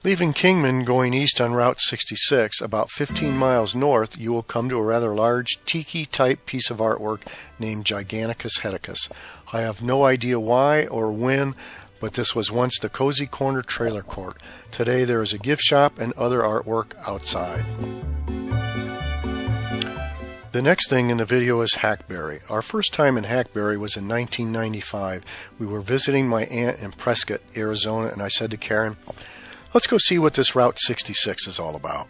Leaving Kingman going east on Route 66, about 15 miles north, you will come to a rather large tiki-type piece of artwork named Giganticus Headicus. I have no idea why or when, but this was once the Cozy Corner trailer court. Today there is a gift shop and other artwork outside. The next thing in the video is Hackberry. Our first time in Hackberry was in 1995. We were visiting my aunt in Prescott, Arizona, and I said to Karen, "Let's go see what this Route 66 is all about."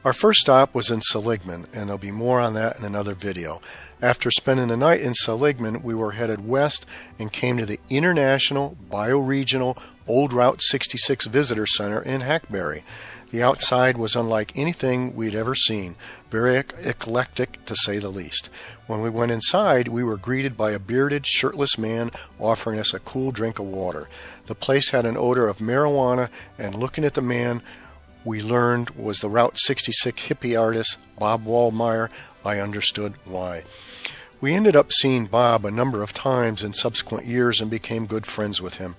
Our first stop was in Seligman, and there'll be more on that in another video. After spending the night in Seligman, we were headed west and came to the International Bioregional Old Route 66 Visitor Center in Hackberry. The outside was unlike anything we'd ever seen, very eclectic to say the least. When we went inside, we were greeted by a bearded, shirtless man offering us a cool drink of water. The place had an odor of marijuana, and looking at the man we learned was the Route 66 hippie artist Bob Waldmeyer, I understood why. We ended up seeing Bob a number of times in subsequent years and became good friends with him.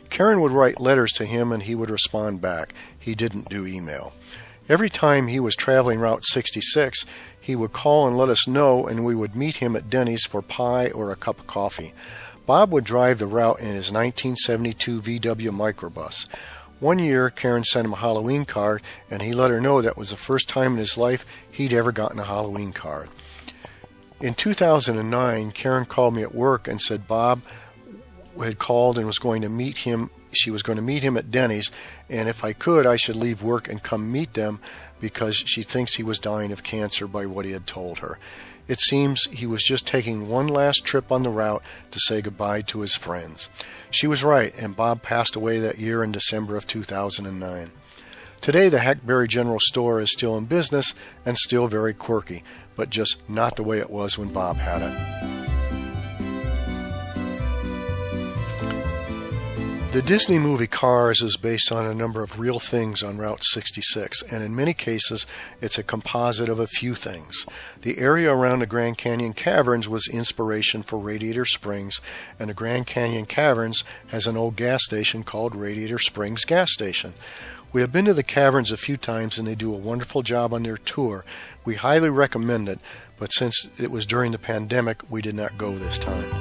Karen would write letters to him and he would respond back. He didn't do email. Every time he was traveling Route 66, he would call and let us know, and we would meet him at Denny's for pie or a cup of coffee. Bob would drive the route in his 1972 VW microbus. One year, Karen sent him a Halloween card, and he let her know that was the first time in his life he'd ever gotten a Halloween card. In 2009, Karen called me at work and said Bob had called and was going to meet him. She was going to meet him at Denny's, and if I could, I should leave work and come meet them because she thinks he was dying of cancer by what he had told her. It seems he was just taking one last trip on the route to say goodbye to his friends. She was right, and Bob passed away that year in December of 2009. Today, the Hackberry General Store is still in business and still very quirky, but just not the way it was when Bob had it. The Disney movie Cars is based on a number of real things on Route 66, and in many cases, it's a composite of a few things. The area around the Grand Canyon Caverns was inspiration for Radiator Springs, and the Grand Canyon Caverns has an old gas station called Radiator Springs Gas Station. We have been to the Caverns a few times, and they do a wonderful job on their tour. We highly recommend it, but since it was during the pandemic, we did not go this time.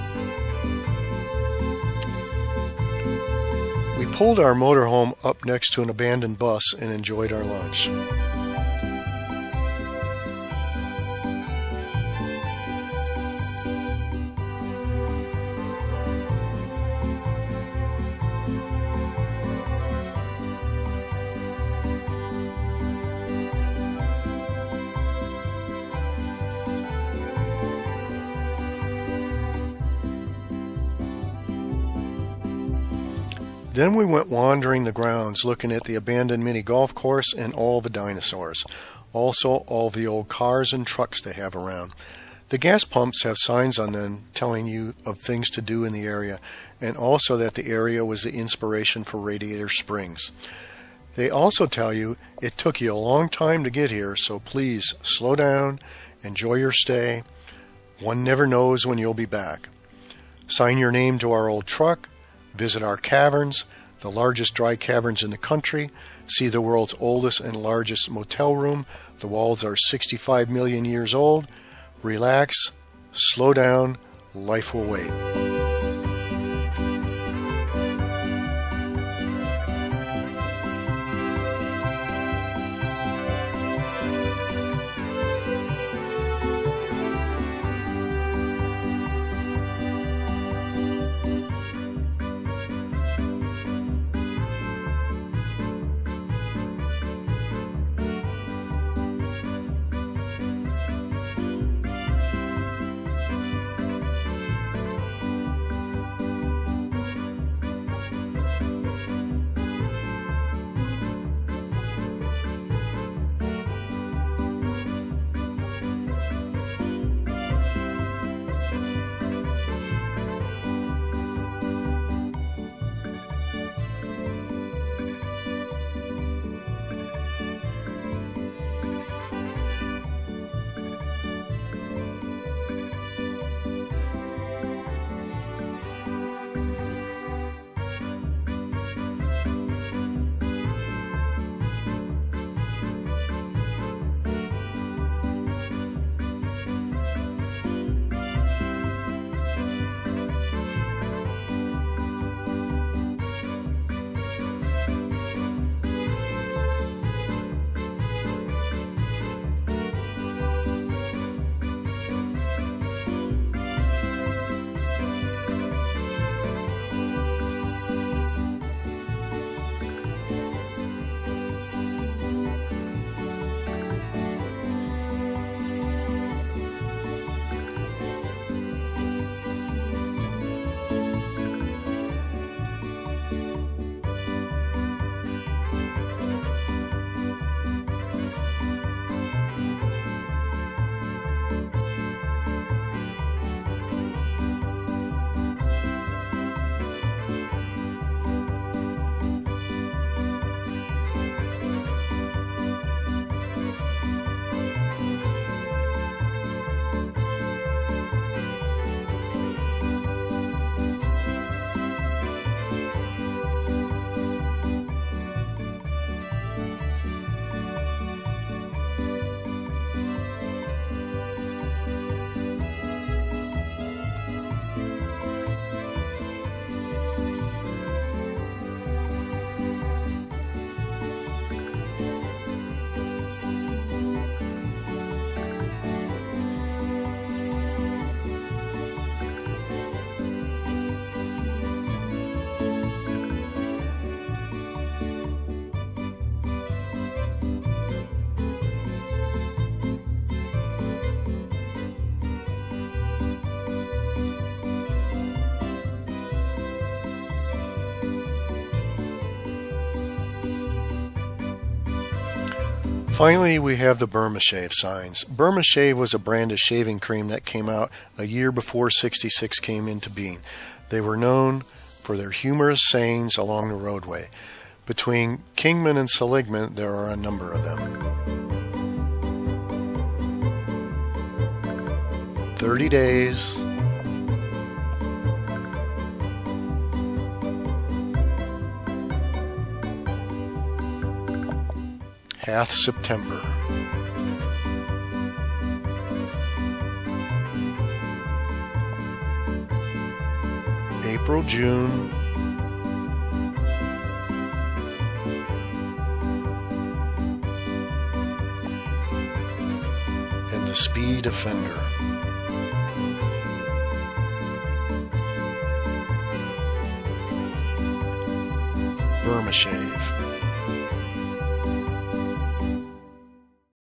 We pulled our motorhome up next to an abandoned bus and enjoyed our lunch. Then we went wandering the grounds, looking at the abandoned mini golf course and all the dinosaurs. Also, all the old cars and trucks they have around. The gas pumps have signs on them telling you of things to do in the area, and also that the area was the inspiration for Radiator Springs. They also tell you it took you a long time to get here, so please slow down, enjoy your stay. One never knows when you'll be back. Sign your name to our old truck. Visit our caverns, the largest dry caverns in the country. See the world's oldest and largest motel room. The walls are 65 million years old. Relax, slow down, life will wait. Finally, we have the Burma Shave signs. Burma Shave was a brand of shaving cream that came out a year before 66 came into being. They were known for their humorous sayings along the roadway. Between Kingman and Seligman, there are a number of them. 30 days. Hath September. April, June. And the Speed Offender. Burma Shave.